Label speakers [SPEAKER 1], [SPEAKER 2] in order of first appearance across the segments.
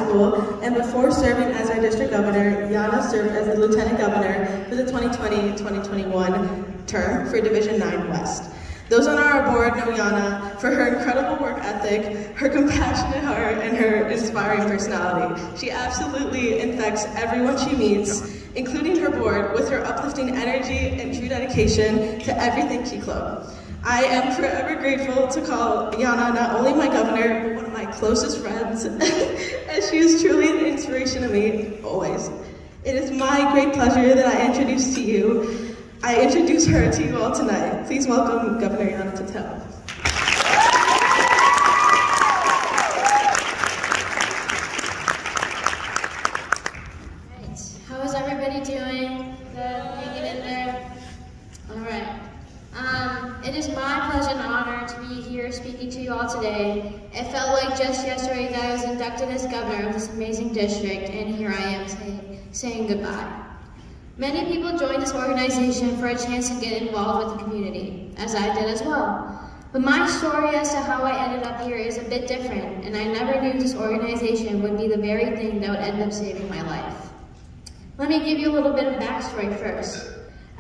[SPEAKER 1] school, and before serving as our district governor, Yana served as the lieutenant governor for the 2020-2021 term for Division 9 West. Those on our board know Yana for her incredible work ethic, her compassionate heart, and her inspiring personality. She absolutely infects everyone she meets, including her board, with her uplifting energy and true dedication to everything Key Club. I am forever grateful to call Yana not only my governor, but one of my closest friends, as she is truly an inspiration to me, always. It is my great pleasure that I introduce her to you all tonight. Please welcome Governor Yana Patel.
[SPEAKER 2] Right. How is everybody doing? Good? Hanging in there? All right. It is my pleasure and honor to be here speaking to you all today. It felt like just yesterday that I was inducted as governor of this amazing district, and here I am saying goodbye. Many people joined this organization for a chance to get involved with the community, as I did as well. But my story as to how I ended up here is a bit different, and I never knew this organization would be the very thing that would end up saving my life. Let me give you a little bit of backstory first.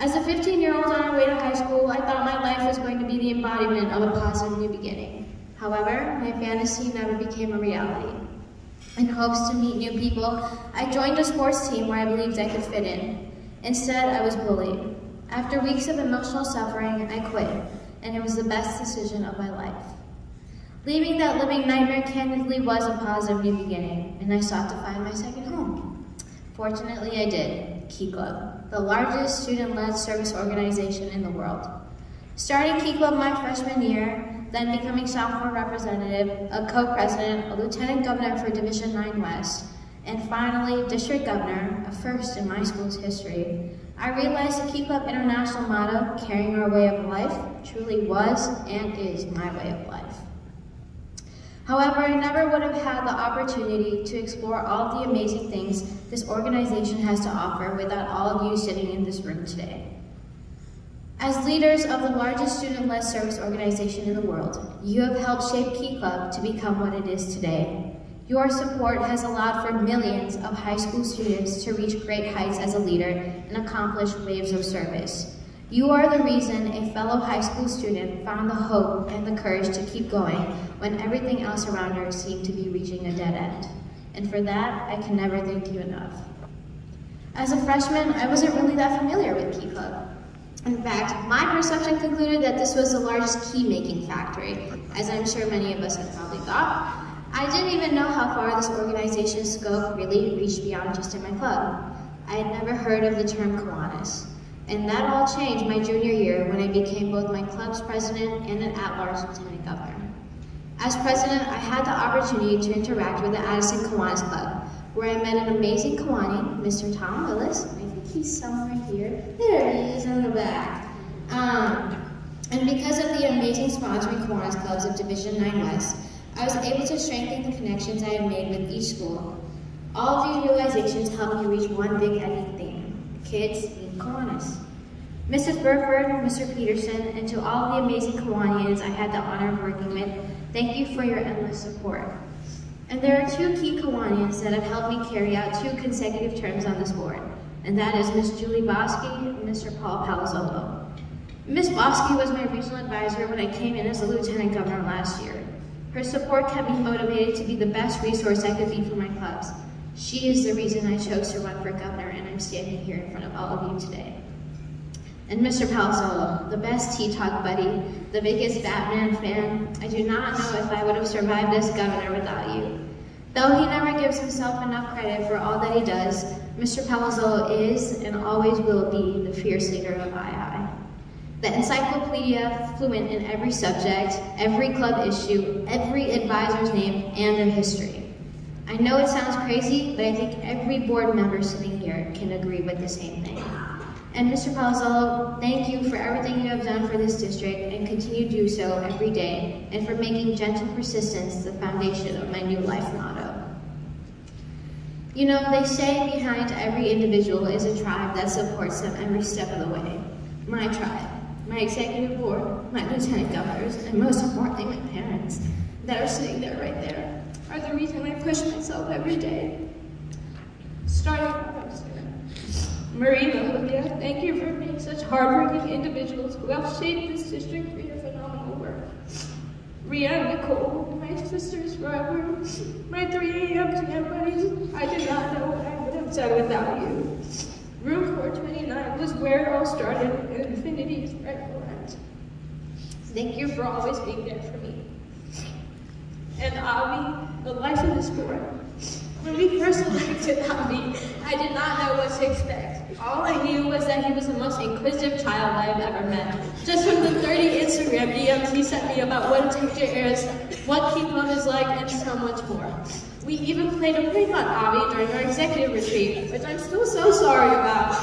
[SPEAKER 2] As a 15-year-old on our way to high school, I thought my life was going to be the embodiment of a positive new beginning. However, my fantasy never became a reality. In hopes to meet new people, I joined a sports team where I believed I could fit in. Instead, I was bullied. After weeks of emotional suffering, I quit, and it was the best decision of my life. Leaving that living nightmare candidly was a positive new beginning, and I sought to find my second home. Fortunately, I did. Key Club, the largest student-led service organization in the world. Starting Key Club my freshman year, then becoming sophomore representative, a co-president, a lieutenant governor for Division 9 West, and finally, district governor, a first in my school's history, I realized the Key Club International motto, carrying our way of life, truly was and is my way of life. However, I never would have had the opportunity to explore all the amazing things this organization has to offer without all of you sitting in this room today. As leaders of the largest student-led service organization in the world, you have helped shape Key Club to become what it is today. Your support has allowed for millions of high school students to reach great heights as a leader and accomplish waves of service. You are the reason a fellow high school student found the hope and the courage to keep going when everything else around her seemed to be reaching a dead end. And for that, I can never thank you enough. As a freshman, I wasn't really that familiar with Key Club. In fact, my perception concluded that this was the largest key-making factory, as I'm sure many of us have probably thought. I didn't even know how far this organization's scope really reached beyond just in my club. I had never heard of the term Kiwanis. And that all changed my junior year when I became both my club's president and an at-large lieutenant governor. As president, I had the opportunity to interact with the Addison Kiwanis Club, where I met an amazing Kiwani, Mr. Tom Willis. I think he's somewhere here. There he is in the back. And because of the amazing sponsoring Kiwanis clubs of Division 9 West, I was able to strengthen the connections I had made with each school. All of these realizations helped me reach one big heading theme: kids need Kiwanis. Mrs. Burford, Mr. Peterson, and to all of the amazing Kiwanians I had the honor of working with, thank you for your endless support. And there are two key Kiwanians that have helped me carry out 2 consecutive terms on this board, and that is Ms. Julie Bosky and Mr. Paul Palazzolo. Ms. Bosky was my regional advisor when I came in as a lieutenant governor last year. Her support kept me motivated to be the best resource I could be for my clubs. She is the reason I chose to run for governor, and I'm standing here in front of all of you today. And Mr. Palazzolo, the best T-Talk buddy, the biggest Batman fan, I do not know if I would have survived as governor without you. Though he never gives himself enough credit for all that he does, Mr. Palazzolo is and always will be the fierce leader of II. The encyclopedia, fluent in every subject, every club issue, every advisor's name, and their history. I know it sounds crazy, but I think every board member sitting here can agree with the same thing. And Mr. Palazzolo, thank you for everything you have done for this district and continue to do so every day, and for making gentle persistence the foundation of my new life motto. You know, they say behind every individual is a tribe that supports them every step of the way. My tribe. My executive board, my lieutenant governors, and most importantly, my parents that are sitting there right there.
[SPEAKER 3] are the reason I push myself every day. Starting off, Marie and Olivia, thank you for being such hardworking individuals who have shaped this district for your phenomenal work. Ria and Nicole, my sisters forever, my 3 a.m. jam buddies, I did not know what I would have done without you. Room 429 was where it all started, and infinity is rightful end. Thank you for always being there for me. And Avi, the life of the sport. When we first elected Avi, I did not know what to expect. All I knew was that he was the most inquisitive child I have ever met. Just from the 30 Instagram DMs he sent me about what a teacher is, what keep home is like, and so much more. We even played a prank on Avi during our executive retreat, which I'm still so sorry about.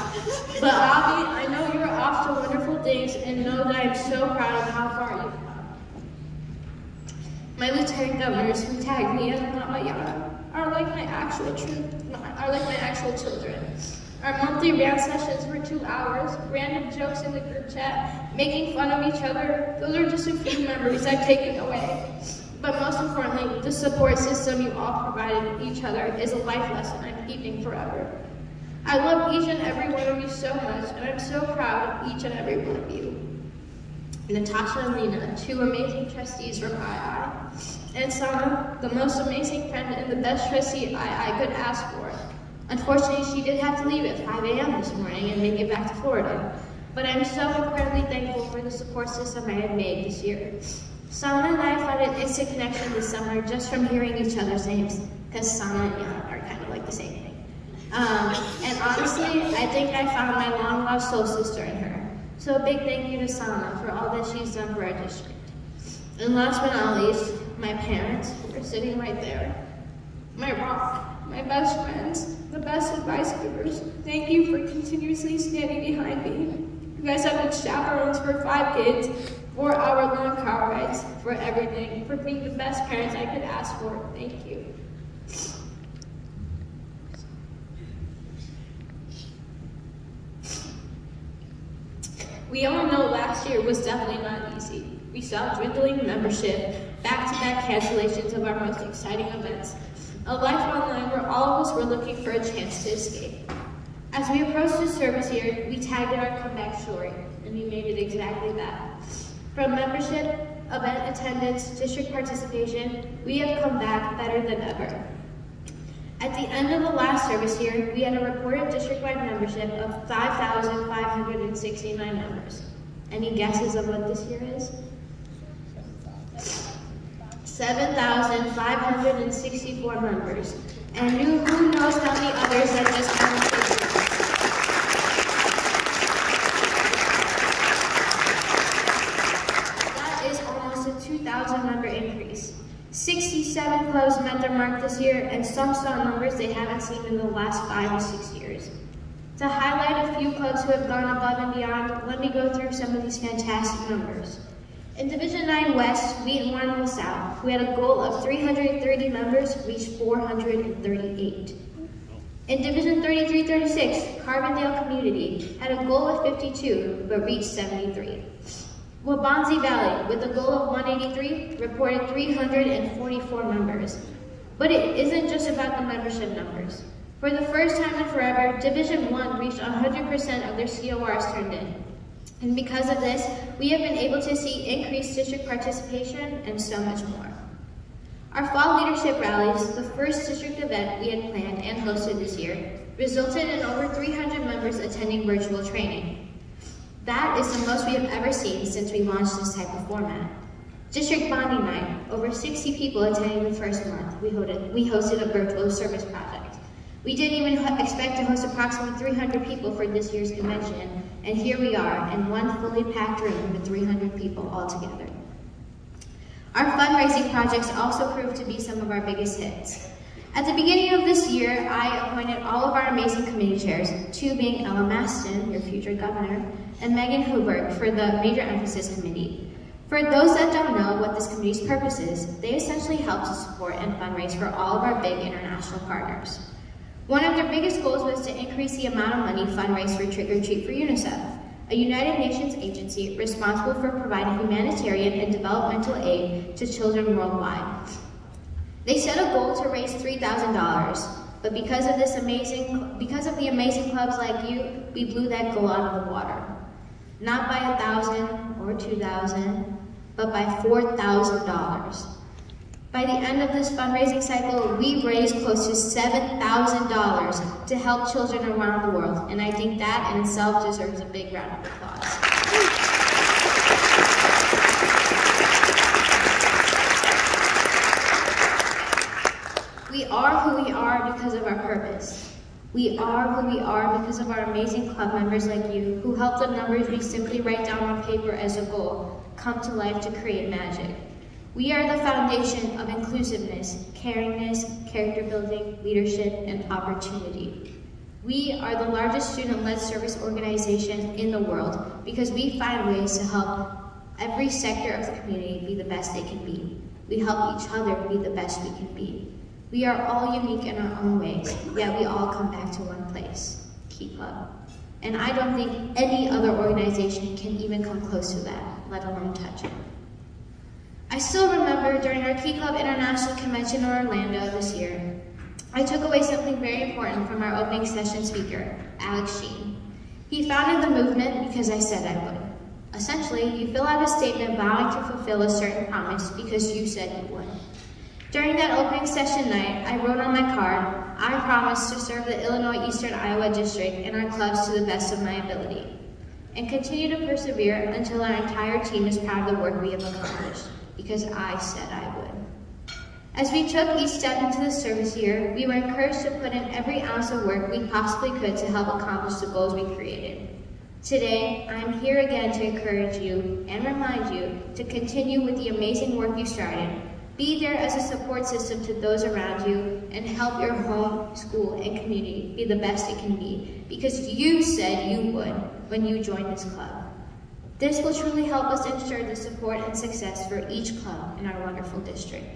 [SPEAKER 3] But Avi, I know you're off to wonderful things, and know that I'm so proud of how far you've come. My lieutenant governors who tagged me as Mama Yana are like my actual children. Our monthly rant sessions were 2 hours, random jokes in the group chat, making fun of each other. Those are just a few memories I've taken away. But most importantly, the support system you all provided each other is a life lesson I'm keeping forever. I love each and every one of you so much, and I'm so proud of each and every one of you. Natasha and Lena, 2 amazing trustees from II. And Sana, the most amazing friend and the best trustee I could ask for. Unfortunately, she did have to leave at 5 a.m. this morning and make it back to Florida. But I'm so incredibly thankful for the support system I have made this year. Sana and I found an instant connection this summer just from hearing each other's names, because Sana and Yana are kind of like the same thing. And honestly, I think I found my long-lost soul sister in her. So a big thank you to Sana for all that she's done for our district. And last but not least, my parents, who are sitting right there. My rock, my best friends, the best advice givers. Thank you for continuously standing behind me. You guys have been chaperones for 5 kids, 4-hour-long car rides, for everything, for being the best parents I could ask for. Thank you. We all know last year was definitely not easy. We saw dwindling membership, back-to-back cancellations of our most exciting events, a life online where all of us were looking for a chance to escape. As we approached this service year, we tagged it our comeback story, and we made it exactly that. From membership, event attendance, district participation, we have come back better than ever. At the end of the last service year, we had a reported district-wide membership of 5,569 members. Any guesses of what this year is? 7,564 members. And who knows how many others that just haven't taken? That is almost a 2,000 member increase. 67 clubs met their mark this year, and some saw numbers they haven't seen in the last 5 or 6 years. To highlight a few clubs who have gone above and beyond, let me go through some of these fantastic numbers. In Division 9 West, we at Warren LaSalle, who had a goal of 330 members, reached 438. In Division 33-36, Carbondale Community had a goal of 52, but reached 73. Wabanzi Valley, with a goal of 183, reported 344 members. But it isn't just about the membership numbers. For the first time in forever, Division 1 reached 100% of their CORs turned in. And because of this, we have been able to see increased district participation and so much more. Our fall leadership rallies, the first district event we had planned and hosted this year, resulted in over 300 members attending virtual training. That is the most we have ever seen since we launched this type of format. District Bonding Night, over 60 people attending the first month. We hosted a virtual service project. We didn't even expect to host approximately 300 people for this year's convention, and here we are in one fully packed room with 300 people all together. Our fundraising projects also proved to be some of our biggest hits. At the beginning of this year, I appointed all of our amazing committee chairs, 2 being Ella Maston, your future governor, and Megan Hubert for the Major Emphasis Committee. For those that don't know what this committee's purpose is, they essentially help to support and fundraise for all of our big international partners. One of their biggest goals was to increase the amount of money fundraised for Trick or Treat for UNICEF, a United Nations agency responsible for providing humanitarian and developmental aid to children worldwide. They set a goal to raise $3,000, but because of the amazing clubs like you, we blew that goal out of the water. Not by 1,000 or 2,000, but by $4,000. By the end of this fundraising cycle, we raised close to $7,000 to help children around the world, and I think that in itself deserves a big round of applause. We are who we are because of our purpose. We are who we are because of our amazing club members like you, who help the numbers we simply write down on paper as a goal come to life to create magic. We are the foundation of inclusiveness, caringness, character building, leadership, and opportunity. We are the largest student-led service organization in the world because we find ways to help every sector of the community be the best they can be. We help each other be the best we can be. We are all unique in our own ways, yet we all come back to one place, Key Club. And I don't think any other organization can even come close to that, let alone touch it. I still remember during our Key Club International Convention in Orlando this year, I took away something very important from our opening session speaker, Alex Sheen. He founded the movement because I said I would. Essentially, you fill out a statement vowing to fulfill a certain promise because you said you would. During that opening session night, I wrote on my card, I promise to serve the Illinois Eastern Iowa District and our clubs to the best of my ability, and continue to persevere until our entire team is proud of the work we have accomplished, because I said I would. As we took each step into the service year, we were encouraged to put in every ounce of work we possibly could to help accomplish the goals we created. Today, I am here again to encourage you and remind you to continue with the amazing work you started. Be there as a support system to those around you and help your home, school, and community be the best it can be because you said you would when you joined this club. This will truly help us ensure the support and success for each club in our wonderful district.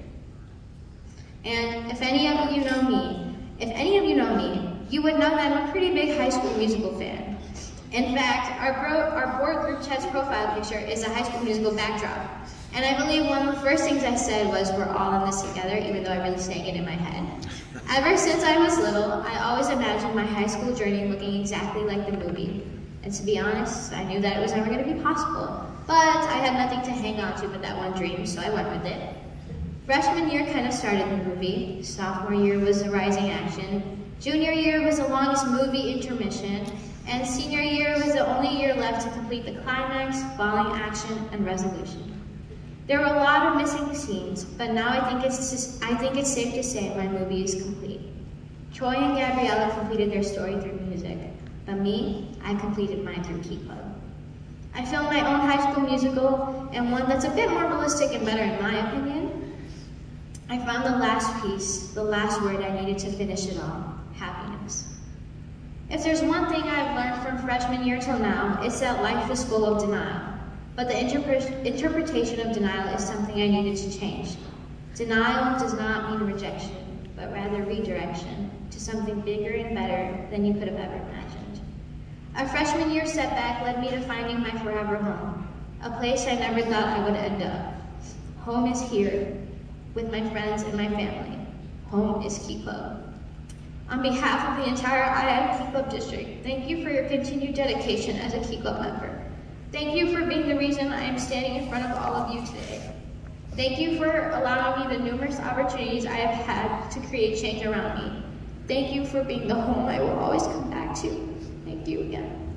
[SPEAKER 3] And if any of you know me, you would know that I'm a pretty big High School Musical fan. In fact, our board group chat's profile picture is a High School Musical backdrop. And I believe one of the first things I said was, we're all in this together, even though I really sang it in my head. Ever since I was little, I always imagined my high school journey looking exactly like the movie. And to be honest, I knew that it was never going to be possible. But I had nothing to hang on to but that one dream, so I went with it. Freshman year kind of started the movie. Sophomore year was the rising action. Junior year was the longest movie intermission. And senior year was the only year left to complete the climax, falling action, and resolution. There were a lot of missing scenes, but now I think it's safe to say my movie is complete. Troy and Gabriella completed their story through music, but me, I completed mine through Key Club. I filmed my own High School Musical, and one that's a bit more realistic and better in my opinion. I found the last piece, the last word I needed to finish it all, happiness. If there's one thing I've learned from freshman year till now, it's that life is full of denial. But the interpretation of denial is something I needed to change. Denial does not mean rejection, but rather redirection to something bigger and better than you could have ever imagined. A freshman year setback led me to finding my forever home, a place I never thought I would end up. Home is here, with my friends and my family. Home is Key Club. On behalf of the entire IM Key Club District, thank you for your continued dedication as a Key Club member. Thank you for being the reason I am standing in front of all of you today. Thank you for allowing me the numerous opportunities I have had to create change around me. Thank you for being the home I will always come back to. Thank you again.